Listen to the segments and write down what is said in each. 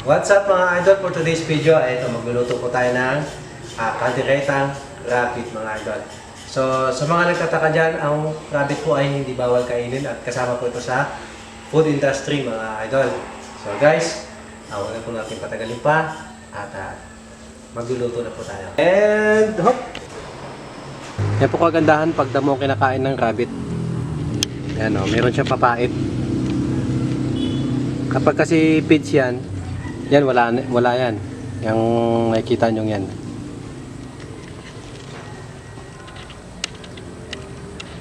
What's up mga idol? For today's video, ito magluluto po tayo ng kandiretang rabbit mga idol. So sa mga nagtataka dyan, ang rabbit po ay hindi bawal kainin at kasama po ito sa food industry mga idol. So guys, huwag na po natin patagalin pa at magluluto na po tayo. And hop! Yan po kagandahan pag damo kinakain ng rabbit. Yan o, meron siyang papait. Kapag kasi feeds yan, yan wala yan. Yung nakikita nyo yan.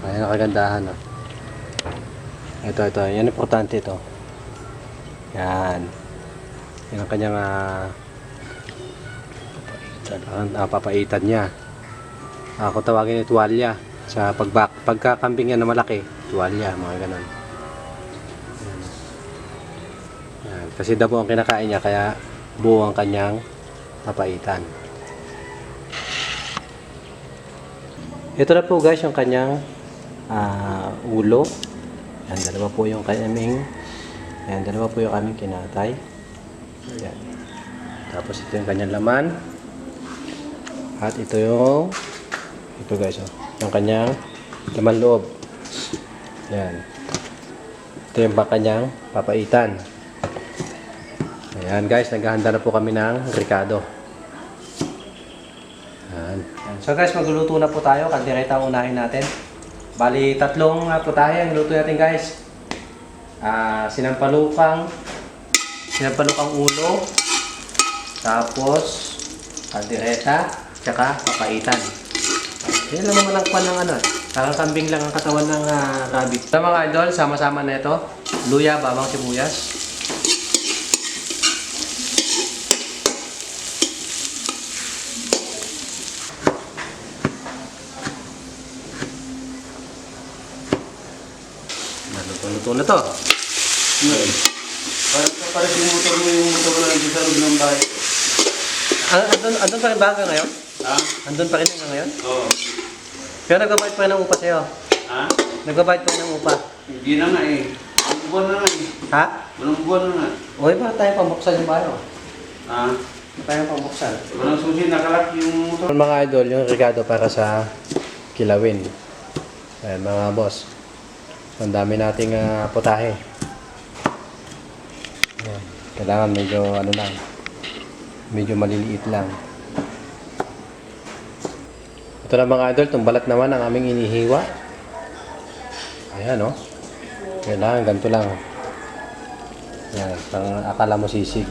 Ayan ang kagandahan. Oh. Ito. Yan importante ito. Yan. Yan ang kanyang papaitan niya. Ako tawagin ni tuwalya. Sa pagkakambing yan na malaki, tuwalya, mga ganon. Yan. Kasi dabo ang kinakain niya, kaya buo ang kanyang papaitan. Ito na po guys, yung kanyang ulo. Yan, dalawa po yung aming kinatay. Yan. Tapos ito yung kanyang laman. At ito guys, yung kanyang laman loob. Yan. Ito yung kanyang papaitan. Ayan guys, naghahanda na po kami ng ricado. Ayan. So guys, magluluto na po tayo. Kandireta ang unahin natin. Bali, tatlong putahe ang luto natin guys. Sinampalukang ulo, tapos kandireta, tsaka papaitan. Yan lang naman ang kwan ng parang kambing lang ang katawan ng rabbit. So mga idol, sama-sama na ito. Luya, bawang, sibuyas. Luto na to. Parang yung motor na nandun sa loob ng bahay. Andun pa rin ba hanggang ngayon? Ha? Andun pa rin hanggang ngayon? Oo. Pero nagbabayad pa rin ng upa sa'yo? Ha? Nagbabayad pa rin ng upa? Hindi na nga eh. Walang buwan na nga eh. Ha? Walang buwan na nga. Uy, bakit tayo pambuksan yung bayo? Ha? Bakit tayo pambuksan? Walang susi, nakalak yung motor. Mga idol, yung regado para sa kilawin. Ayan mga boss. Ang dami nating putahe. Ayan. Kailangan medyo maliliit lang. Ito na mga idol, itong balat naman ang aming inihiwa. Ayan o. Kailangan ganito lang. Ayan, akala mo sisig.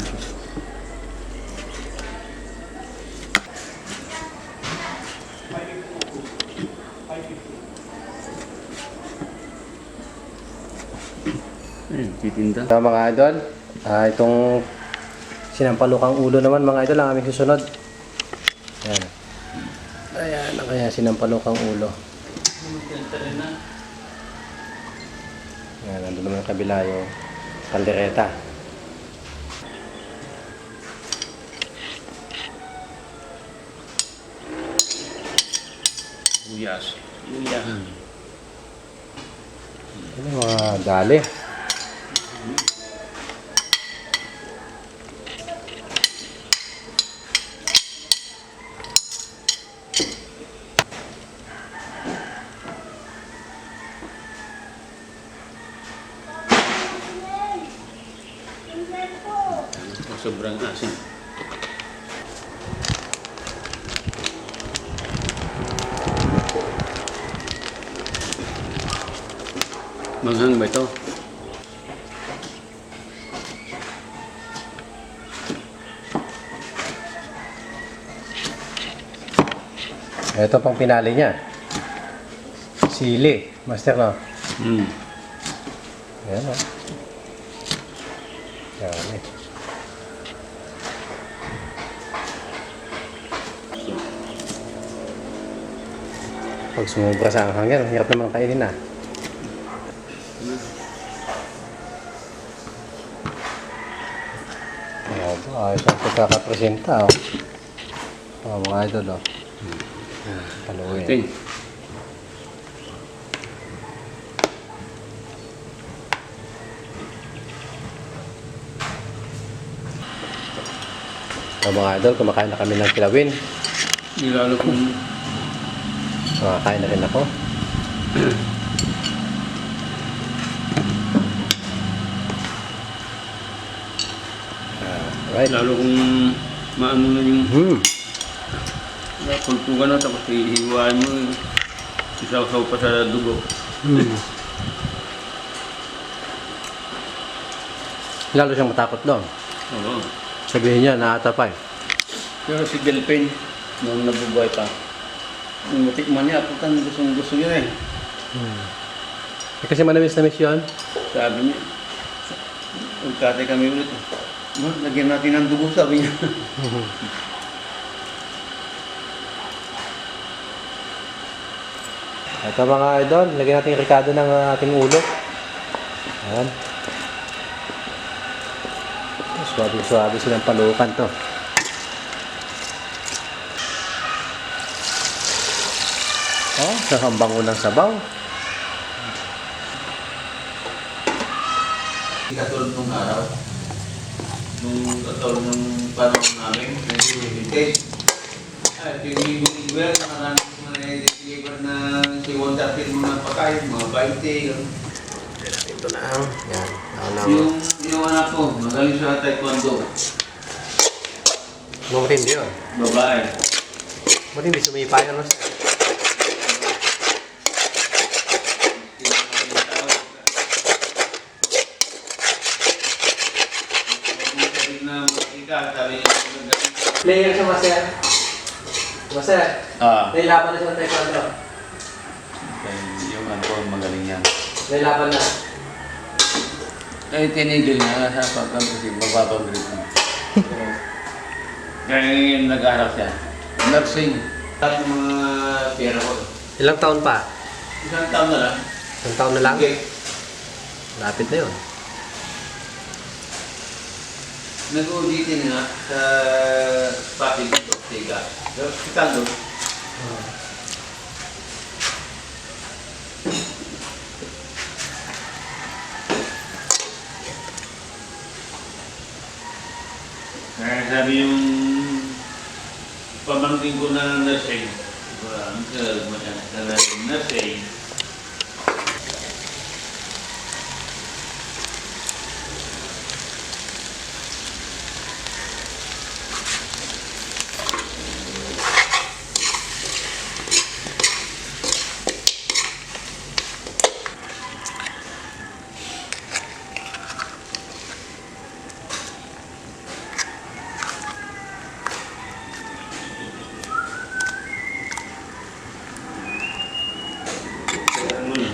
Titinda. So mga idol, itong sinampalukang ulo naman mga idol ang aming susunod. Ayan. Ayan, kaya sinampalukang ulo. Ayan, nandun naman ang kabila yung kaldereta. Uyas. Luya. Ano yung mga dali? Sobrang asin. Manghang ba ito? Ito pang pinali niya. Sili. Master, no? Ayan, no? Ayan, eh. Pag sumubra sa anghang yan, hirap naman kainin na. Ayan, ayos ang pagkakapresenta, mga idol, Haluin. Okay. Mga idol, kumakain na kami ng kilawin. Lalo kung Kumakain na rin ako. Right. lalo kung maano na yung Hmm. pulpugan na tapos ihiwain mo isaw-saw pa sa dugo. Hmm. Lalo siyang matakot doon. Oo. Sabihin niya, naatapay. Pero si Delphin, nung nabubuhay pa, nung matikman niya, putang gusto niya eh. Kasi manamis-namis yun. Sabi niya, magkatay kami ulit. Lagyan natin ng dugo, sabi niya. Ito mga idol, lagyan natin yung ricado ng ating ulo. Ayan. Suwabe-suwabe silang palukan to. Oh, sasambango ng sabaw. Katulad nung araw, katulad nung panahon namin, nag-meditate. At yung ibang nakaranas mga deliver na si Wonder Kid mga pagkain, mga 20. Ito na. Yan. Yung anak ko, magaling sa taekwondo. Matindi yun. Babae. Matindi, sumipay ano siya. Player siya, Master. Master, nailaban na siya ng taekwondo. Yung ano ko, magaling yan. Nailaban na. Ay, tinigil na sa pagkang kasi mababang grade mo. Kaya ngayon nag-aaral siya. Nursing. Lahat ng mga pera ko. Ilang taon pa? Isang taon na lang. Isang taon na lang? Okay. Lapit na yun. Nag-auditin nga sa Pasig Ortega. Sa hospital doon. Kaya sabi yung pamangkin ko na nursing, nursing, ano yun?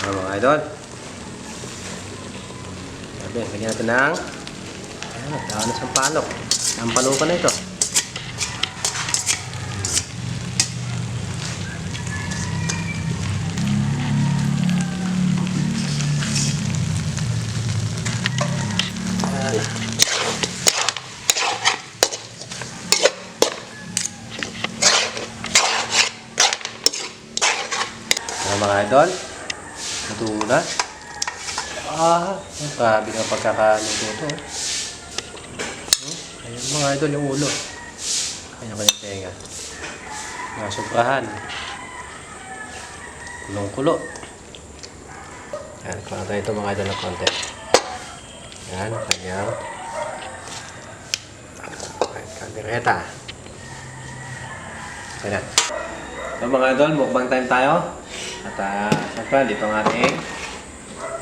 Mga idol. Sabi, lagyan natin ng ayan, ng palok. Ang palukan na ito. Ayan. Mga idol, ito na. Grabe ng pagkakaluto to. Ayan mga idol, yung ulo. Kanya-kanya tenga. Nasubrahan. Kulong-kulo. Ayan, kulang tayo ito mga idol ng konti. Ayan, kanyang kaldereta. Ayan. So mga idol, mukbang time tayo. At siyempre, dito ang ating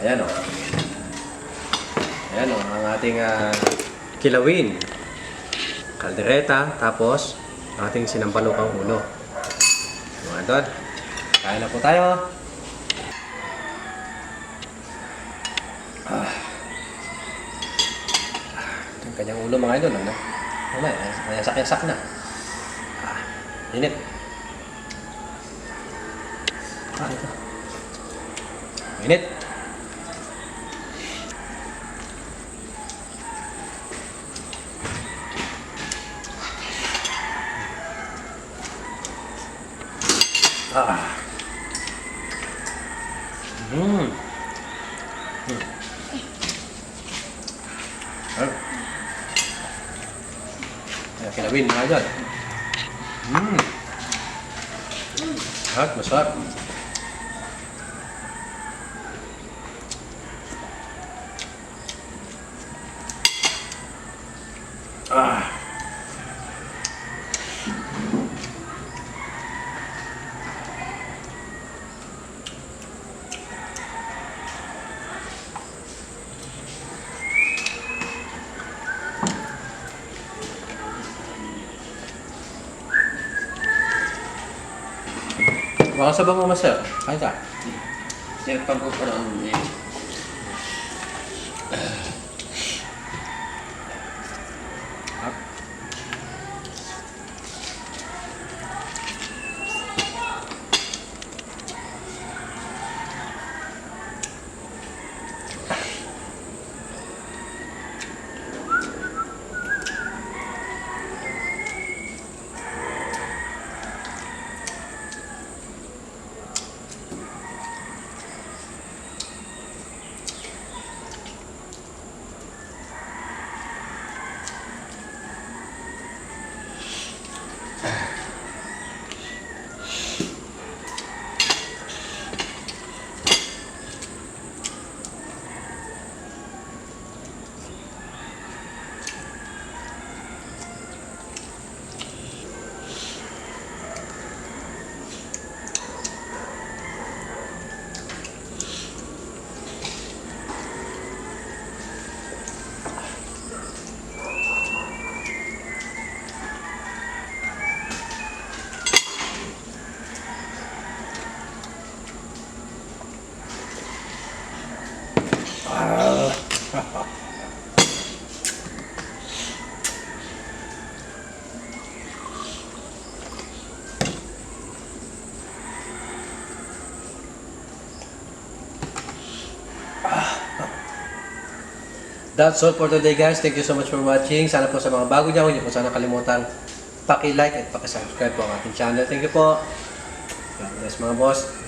ayan o. Ayan o, ang ating kilawin. Kaldereta, tapos ang ating sinampalukang ulo. Mga idol, kain na po tayo. Ito yung kanyang ulo mga idol. Ano? May yasak-yasak na. Init. Ito. Init. Ah. Mm. Mm. Ah. Ayan, kilawin mga idol. Mm. At masarap. Ah. Baka sabang mo masarap. Kain ka. Sirpan ko pa lang eh. That's all for today guys. Thank you so much for watching. Sana po sa mga bago dyan, huwag niyo po sana kalimutan paki-like at paki-subscribe po ang ating channel. Thank you po. God bless mga boss.